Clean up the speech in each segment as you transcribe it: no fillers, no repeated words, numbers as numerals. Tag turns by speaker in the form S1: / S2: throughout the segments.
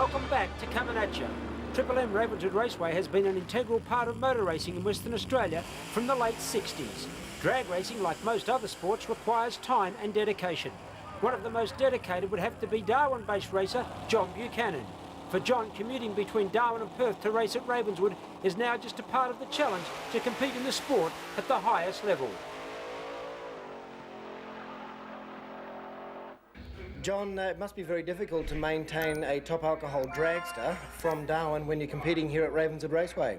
S1: Welcome back to Comin At Ya. Triple M Ravenswood Raceway has been an integral part of motor racing in Western Australia from the late 60s. Drag racing, like most other sports, requires time and dedication. One of the most dedicated would have to be Darwin-based racer John Buchanan. For John, commuting between Darwin and Perth to race at Ravenswood is now just a part of the challenge to compete in the sport at the highest level.
S2: John, it must be very difficult to maintain a top alcohol dragster from Darwin when you're competing here at Ravenswood Raceway.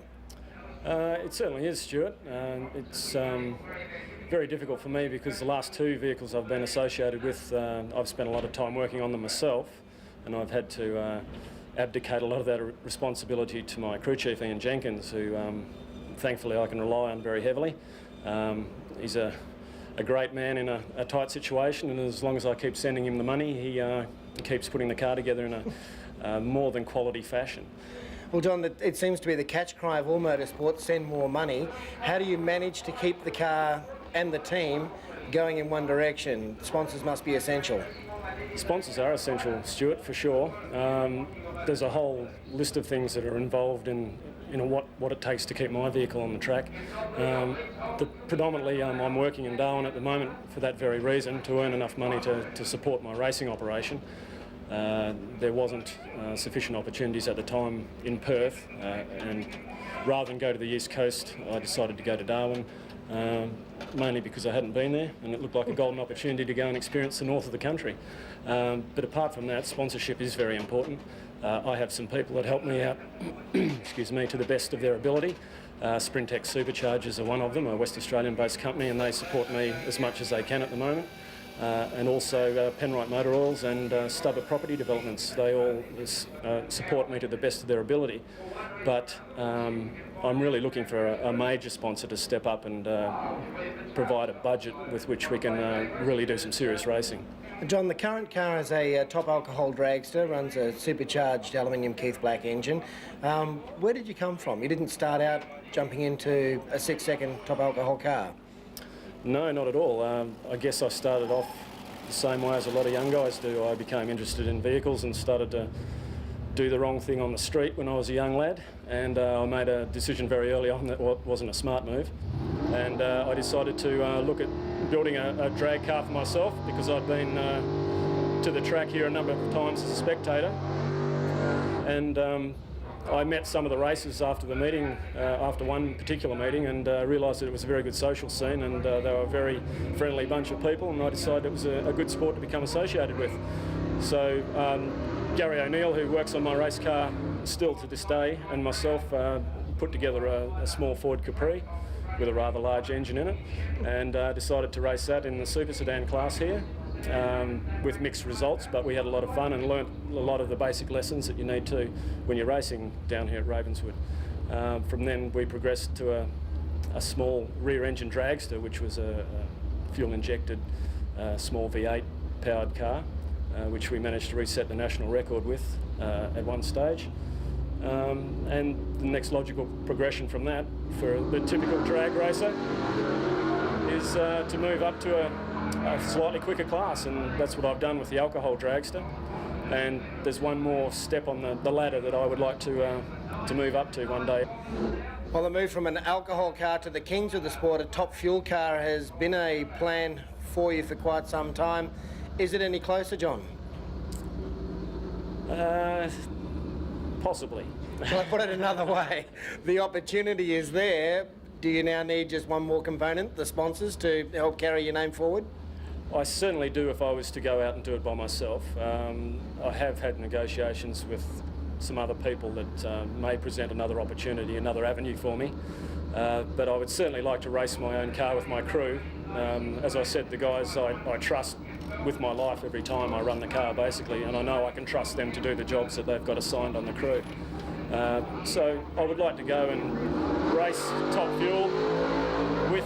S3: It certainly is, Stuart. It's very difficult for me because the last two vehicles I've been associated with, I've spent a lot of time working on them myself, and I've had to abdicate a lot of that responsibility to my crew chief, Ian Jenkins, who thankfully I can rely on very heavily. He's a great man in a tight situation, and as long as I keep sending him the money, he keeps putting the car together in a more than quality fashion.
S2: Well, John, it seems to be the catch cry of all motorsports, send more money. How do you manage to keep the car and the team going in one direction? Sponsors must be essential.
S3: Sponsors are essential, Stuart, for sure. There's a whole list of things that are involved in what it takes to keep my vehicle on the track. Predominantly, I'm working in Darwin at the moment for that very reason, to earn enough money to support my racing operation. There wasn't sufficient opportunities at the time in Perth, and rather than go to the East Coast, I decided to go to Darwin, mainly because I hadn't been there, and it looked like a golden opportunity to go and experience the north of the country. But apart from that, sponsorship is very important. I have some people that help me out excuse me, to the best of their ability. Sprintex Superchargers are one of them, a West Australian-based company, and they support me as much as they can at the moment. And also Penrite Motor Oils and Stubber Property Developments. They all support me to the best of their ability. But I'm really looking for a major sponsor to step up and provide a budget with which we can really do some serious racing.
S2: John, the current car is a top alcohol dragster, runs a supercharged aluminium Keith Black engine. Where did you come from? You didn't start out jumping into a 6-second top alcohol car.
S3: No, not at all. I guess I started off the same way as a lot of young guys do. I became interested in vehicles and started to do the wrong thing on the street when I was a young lad, and I made a decision very early on that wasn't a smart move, and I decided to look at building a drag car for myself, because I'd been to the track here a number of times as a spectator, and I met some of the racers after the meeting, after one particular meeting, and realised that it was a very good social scene, and they were a very friendly bunch of people, and I decided it was a good sport to become associated with. So Gary O'Neill, who works on my race car still to this day, and myself put together a small Ford Capri with a rather large engine in it, and decided to race that in the super sedan class here. With mixed results, but we had a lot of fun and learnt a lot of the basic lessons that you need to when you're racing down here at Ravenswood. From then we progressed to a small rear engine dragster, which was a fuel injected small V8 powered car, which we managed to reset the national record with at one stage. And the next logical progression from that for the typical drag racer is to move up to a slightly quicker class, and that's what I've done with the alcohol dragster. And there's one more step on the ladder that I would like to move up to one day.
S2: Well, the move from an alcohol car to the kings of the sport, a top fuel car, has been a plan for you for quite some time. Is it any closer, John?
S3: Possibly.
S2: Shall I put it another way? The opportunity is there. Do you now need just one more component, the sponsors, to help carry your name forward?
S3: I certainly do if I was to go out and do it by myself. I have had negotiations with some other people that may present another opportunity, another avenue for me. But I would certainly like to race my own car with my crew. As I said, the guys I trust with my life every time I run the car, basically, and I know I can trust them to do the jobs that they've got assigned on the crew. So I would like to go and race top fuel with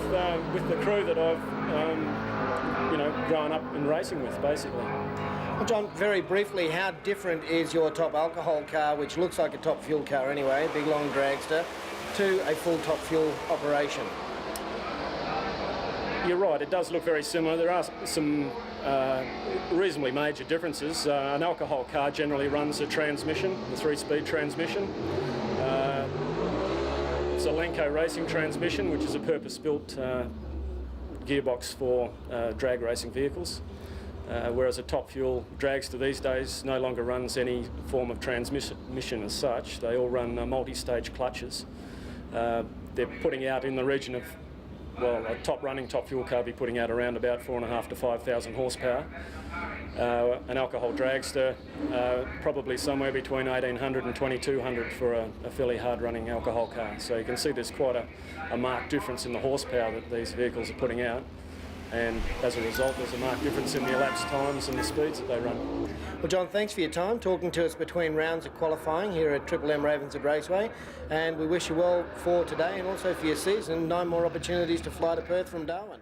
S3: the crew that I've grown up in racing with, basically.
S2: Well, John, very briefly, how different is your top alcohol car, which looks like a top fuel car anyway, a big long dragster, to a full top fuel operation?
S3: You're right, it does look very similar. There are some reasonably major differences. An alcohol car generally runs a transmission, the 3-speed transmission. It's a Lenco racing transmission, which is a purpose-built gearbox for drag racing vehicles. Whereas a top fuel dragster these days no longer runs any form of transmission as such. They all run multi-stage clutches. They're putting out in the region of, well, a top fuel car be putting out around about 4,500 to 5,000 horsepower. An alcohol dragster, probably somewhere between 1,800 and 2,200 for a fairly hard-running alcohol car. So you can see there's quite a marked difference in the horsepower that these vehicles are putting out. And as a result, there's a marked difference in the elapsed times and the speeds that they run.
S2: Well, John, thanks for your time talking to us between rounds of qualifying here at M Ravenswood Raceway, and we wish you well for today and also for your season. 9 more opportunities to fly to Perth from Darwin.